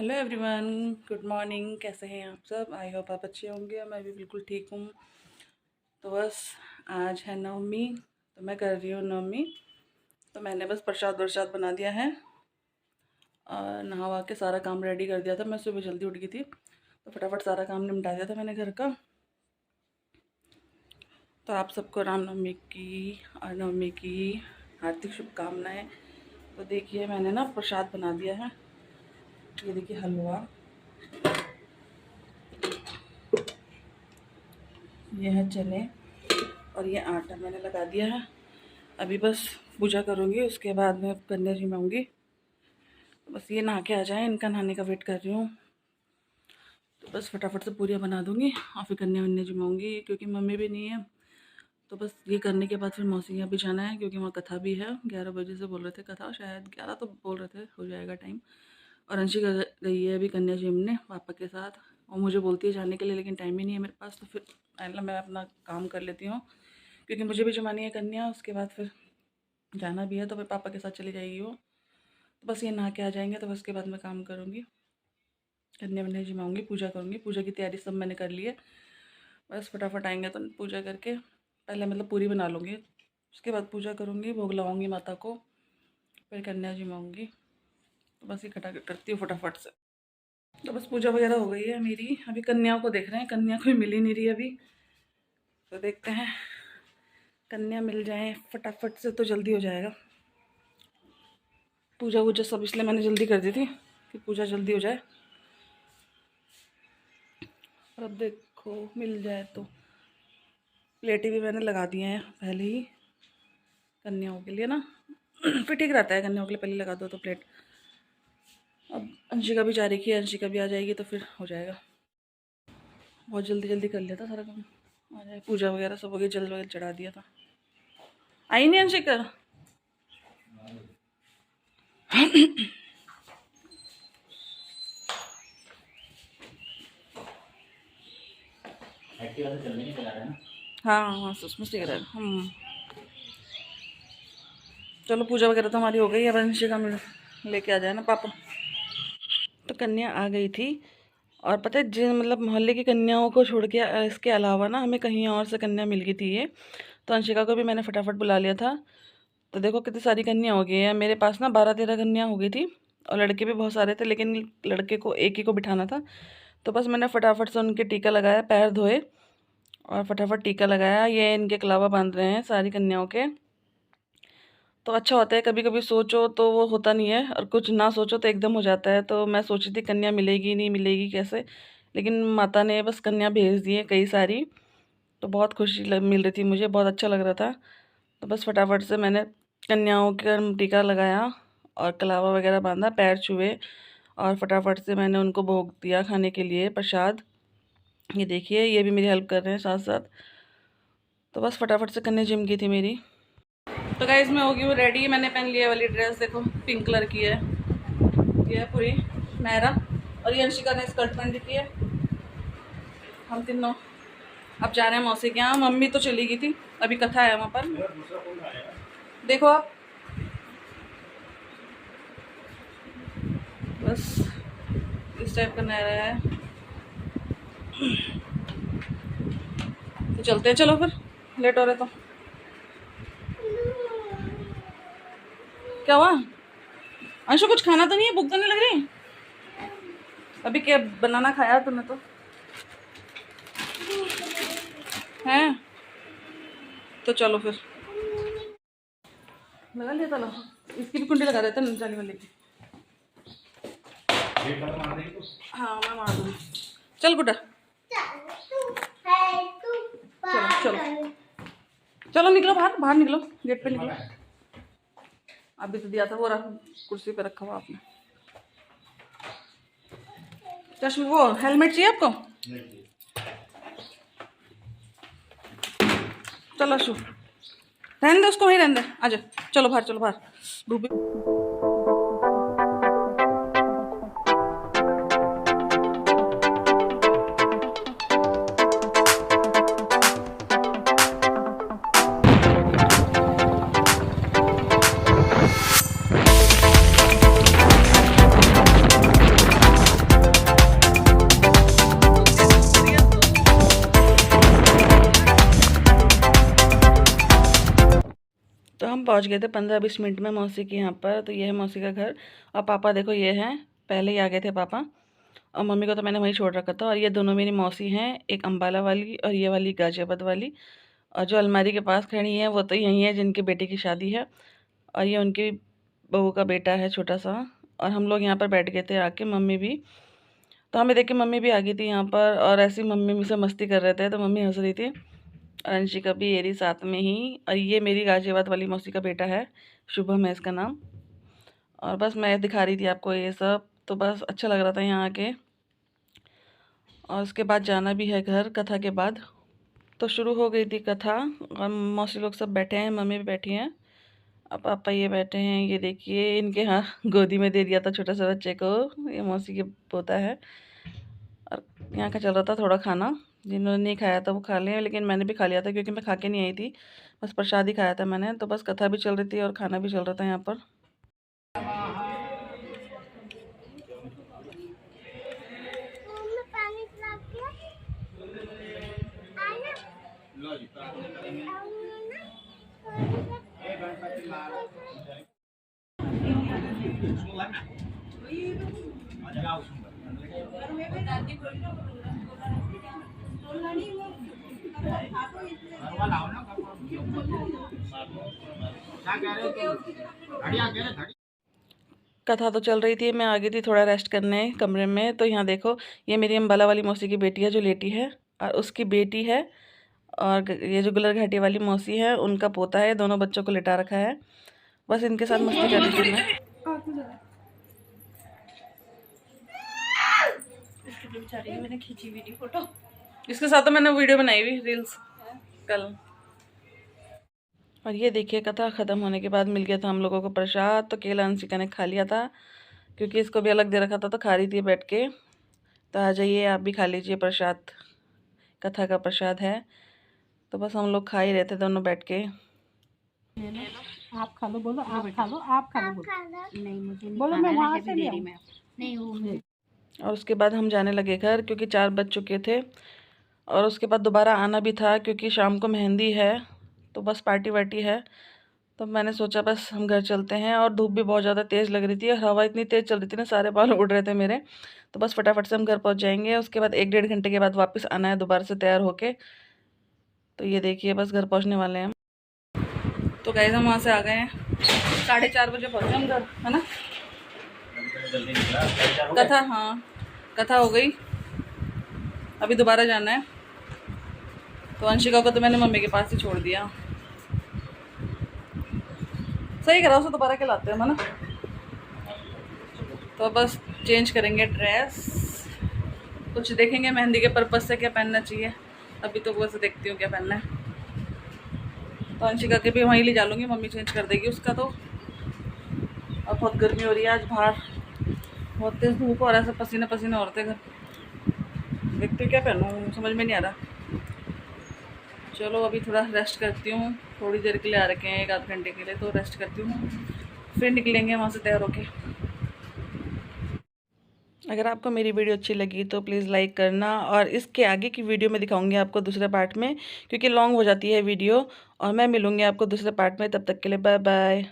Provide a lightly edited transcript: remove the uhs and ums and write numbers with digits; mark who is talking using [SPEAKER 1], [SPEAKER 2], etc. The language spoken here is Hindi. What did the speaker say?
[SPEAKER 1] Hello everyone, good morning. कैसे हैं आप सब? आई होप आप अच्छे होंगे। मैं भी बिल्कुल ठीक हूँ। तो बस आज है नवमी, तो मैं कर रही हूँ नवमी। तो मैंने बस प्रसाद वरसाद बना दिया है और नहा के सारा काम रेडी कर दिया था। मैं सुबह जल्दी उठ गई थी तो फटाफट सारा काम निपटा दिया था मैंने घर का। तो आप सबको रामनवमी की और नवमी की हार्दिक शुभकामनाएँ। तो देखिए मैंने ना प्रसाद बना दिया है। ये देखिए हलवा, ये है चने और ये आटा मैंने लगा दिया है। अभी बस पूजा करूँगी, उसके बाद मैं कन्या जिमाऊँगी। तो बस ये नहा के आ जाएँ, इनका नहाने का वेट कर रही हूँ। तो बस फटाफट से पूरियाँ बना दूँगी और फिर कन्या वन्या जिमाऊँगी, क्योंकि मम्मी भी नहीं है। तो बस ये करने के बाद फिर मौसी यहाँ भी जाना है, क्योंकि वहाँ कथा भी है। 11 बजे से बोल रहे थे कथा, शायद 11 तो बोल रहे थे, हो जाएगा टाइम। और अंशिका गई है अभी कन्या जिमने पापा के साथ, और मुझे बोलती है जाने के लिए, लेकिन टाइम ही नहीं है मेरे पास। तो फिर पहले मैं अपना काम कर लेती हूँ, क्योंकि मुझे भी जमानी है कन्या, उसके बाद फिर जाना भी है। तो फिर पापा के साथ चली जाएगी वो। तो बस ये नहा के आ जाएंगे तो बस उसके बाद मैं काम करूँगी, कन्या वन्या जिमाऊँगी, पूजा करूँगी। पूजा की तैयारी सब मैंने कर ली है। बस फटाफट आएंगे तो पूजा करके पहले मतलब पूरी बना लूँगी, उसके बाद पूजा करूँगी, भोग लगाऊँगी माता को, फिर कन्या जिमाऊँगी। तो बस ये खटा करती हूँ फटाफट से। तो बस पूजा वगैरह हो गई है मेरी। अभी कन्याओं को देख रहे हैं, कन्या कोई मिल ही नहीं रही अभी। तो देखते हैं कन्या मिल जाए फटाफट से तो जल्दी हो जाएगा। पूजा वूजा सब इसलिए मैंने जल्दी कर दी थी कि पूजा जल्दी हो जाए। और अब देखो मिल जाए तो प्लेटें भी मैंने लगा दी हैं पहले ही कन्याओं के लिए ना। फिर ठीक रहता है, कन्याओं के लिए पहले लगा दो तो प्लेट। अब अंशिका भी जा रही है, अंशिका भी आ जाएगी तो फिर हो जाएगा। बहुत जल्दी जल्दी कर लिया था सारा काम, आ जाए। पूजा वगैरह सब हो गई, जल वगैरह चढ़ा दिया था। आई नहीं अंशिका? हाँ हाँ सुषमा ठीक रहेगा। चलो पूजा वगैरह तो हमारी हो गई। अब अंशिका में लेके आ जाए ना पापा। तो कन्या आ गई थी, और पता है जिन मतलब मोहल्ले की कन्याओं को छोड़ के इसके अलावा ना हमें कहीं और से कन्या मिल गई थी ये। तो अंशिका को भी मैंने फटाफट बुला लिया था। तो देखो कितनी सारी कन्या हो गई है मेरे पास ना, 12-13 कन्या हो गई थी। और लड़के भी बहुत सारे थे, लेकिन लड़के को एक ही को बिठाना था। तो बस मैंने फटाफट से उनके टीका लगाया, पैर धोए और फटाफट टीका लगाया। ये इनके कलावा बांध रहे हैं सारी कन्याओं के। तो अच्छा होता है, कभी कभी सोचो तो वो होता नहीं है, और कुछ ना सोचो तो एकदम हो जाता है। तो मैं सोची थी कन्या मिलेगी नहीं मिलेगी कैसे, लेकिन माता ने बस कन्या भेज दी है कई सारी। तो बहुत खुशी मिल रही थी मुझे, बहुत अच्छा लग रहा था। तो बस फटाफट से मैंने कन्याओं का टीका लगाया और कलावा वगैरह बांधा, पैर छुए, और फटाफट से मैंने उनको भोग दिया खाने के लिए प्रसाद। ये देखिए ये भी मेरी हेल्प कर रहे हैं साथ साथ। तो बस फटाफट से कन्या जिम की थी मेरी। तो गाइस मैं हो गई हूँ रेडी। मैंने पहन लिया वाली ड्रेस, देखो पिंक कलर की है, ये है पूरी मेरा। और ये अंशिका ने स्कर्ट पहन रखी है। हम तीनों अब जा रहे हैं मौसी के यहाँ। मम्मी तो चली गई थी, अभी कथा है वहाँ पर, देखो आप। बस इस टाइप का नया है। तो चलते हैं, चलो फिर लेट हो रहे तो। क्या हुआ अंशु? कुछ खाना तो नहीं है? भूख तो नहीं लग रही? अभी क्या बनाना खाया तुमने तो हैं? तो चलो फिर लगा लिया। चलो इसकी भी कुंडी लगा देते हैं जाली वाले की। हाँ मैं मार दूँगी। चल गुड्डा चलो चलो चलो निकलो बाहर, बाहर निकलो, गेट पे निकलो। अभी तो दिया था वो कुर्सी पे रखा हुआ आपने। चश्मा वो हेलमेट चाहिए आपको? चलो शू रहने दे उसको, वहीं रहने दे, आजा चलो बाहर, चलो बाहर धूप। हम पहुंच गए थे 15-20 मिनट में मौसी के यहाँ पर। तो ये है मौसी का घर। और पापा देखो ये हैं, पहले ही आ गए थे पापा। और मम्मी को तो मैंने वहीं छोड़ रखा था। और ये दोनों मेरी मौसी हैं, एक अम्बाला वाली और ये वाली गाजियाबाद वाली। और जो अलमारी के पास खड़ी है वो तो यही है जिनकी बेटी की शादी है। और ये उनकी बहू का बेटा है छोटा सा। और हम लोग यहाँ पर बैठ गए थे आके, मम्मी भी। तो हमें देख के मम्मी भी आ गई थी यहाँ पर। और ऐसी मम्मी मुझसे मस्ती कर रहे थे तो मम्मी हंस रही थी। और अंशिका भी ये रही साथ में ही। और ये मेरी गाजियाबाद वाली मौसी का बेटा है, शुभम है इसका नाम। और बस मैं दिखा रही थी आपको ये सब। तो बस अच्छा लग रहा था यहाँ आके। और उसके बाद जाना भी है घर कथा के बाद। तो शुरू हो गई थी कथा। और मौसी लोग सब बैठे हैं, मम्मी भी बैठी हैं। अब पापा ये बैठे हैं, ये देखिए इनके हाँ गोदी में दे दिया था छोटा सा बच्चे को, ये मौसी के पोता है। और यहाँ का चल रहा था थोड़ा खाना, जिन्होंने नहीं खाया था वो खा लें, लेकिन मैंने भी खा लिया था क्योंकि मैं खा के नहीं आई थी, बस प्रसाद ही खाया था मैंने। तो बस कथा भी चल रही थी और खाना भी चल रहा था यहाँ पर। कथा तो चल रही थी, मैं आ गई थी थोड़ा रेस्ट करने कमरे में। तो यहाँ देखो ये मेरी अम्बाला वाली मौसी की बेटी है जो लेटी है, और उसकी बेटी है। और ये जो गुलर घाटी वाली मौसी है उनका पोता है, दोनों बच्चों को लिटा रखा है। बस इनके साथ मस्ती कर रही थी मैं।
[SPEAKER 2] मैंने खींची वीडियो फोटो,
[SPEAKER 1] इसके साथ तो मैंने वीडियो बनाई हुई रील्स कल। और ये देखिए कथा ख़त्म होने के बाद मिल गया था हम लोगों को प्रसाद। तो केला अंशिका ने खा लिया था क्योंकि इसको भी अलग दे रखा था, तो खा रही थी बैठ के। तो आ जाइए आप भी खा लीजिए प्रसाद, कथा का प्रसाद है। तो बस हम लोग खा ही रहे थे दोनों बैठ के।
[SPEAKER 2] आप खा लो, बोलो आप खा लो, आप खा लो, नहीं मुझे नहीं बोलो, मैं वहाँ से ले रही मैं नहीं वो।
[SPEAKER 1] और उसके बाद हम जाने लगे घर क्योंकि 4 बज चुके थे। और उसके बाद दोबारा आना भी था क्योंकि शाम को मेहंदी है, तो बस पार्टी वार्टी है। तो मैंने सोचा बस हम घर चलते हैं। और धूप भी बहुत ज़्यादा तेज़ लग रही थी और हवा इतनी तेज़ चल रही थी ना, सारे बाल उड़ रहे थे मेरे। तो बस फटाफट से हम घर पहुंच जाएंगे। उसके बाद 1-1.5 घंटे के बाद वापस आना है दोबारा से तैयार होके। तो ये देखिए बस घर पहुंचने वाले हैं हम। तो गाइस हम वहाँ से आ गए हैं, 4:30 बजे पहुँचे हम घर, है ना। कथा, हाँ कथा हो गई, अभी दोबारा जाना है। तो अंशिका को तो मैंने मम्मी के पास ही छोड़ दिया। सही करा, उसे दोबारा के लाते हैं, है ना। तो बस चेंज करेंगे ड्रेस, कुछ देखेंगे मेहंदी के पर्पज़ से क्या पहनना चाहिए। अभी तो वो से देखती हूँ क्या पहनना है। तो अंशिका के भी वहीं ले जा लूँगी, मम्मी चेंज कर देगी उसका। तो और बहुत गर्मी हो रही है आज बाहर, बहुत तेज़ धूप और ऐसे पसीने पसीने हो रहे थे घर। देखते क्या पहनूँ समझ में नहीं आ रहा। चलो अभी थोड़ा रेस्ट करती हूँ, थोड़ी देर के लिए आ रखे हैं 1-8 घंटे के लिए, तो रेस्ट करती हूँ, फिर निकलेंगे वहाँ से तैयार होके। अगर आपको मेरी वीडियो अच्छी लगी तो प्लीज़ लाइक करना। और इसके आगे की वीडियो में दिखाऊंगी आपको दूसरे पार्ट में, क्योंकि लॉन्ग हो जाती है वीडियो। और मैं मिलूँगी आपको दूसरे पार्ट में, तब तक के लिए बाय बाय।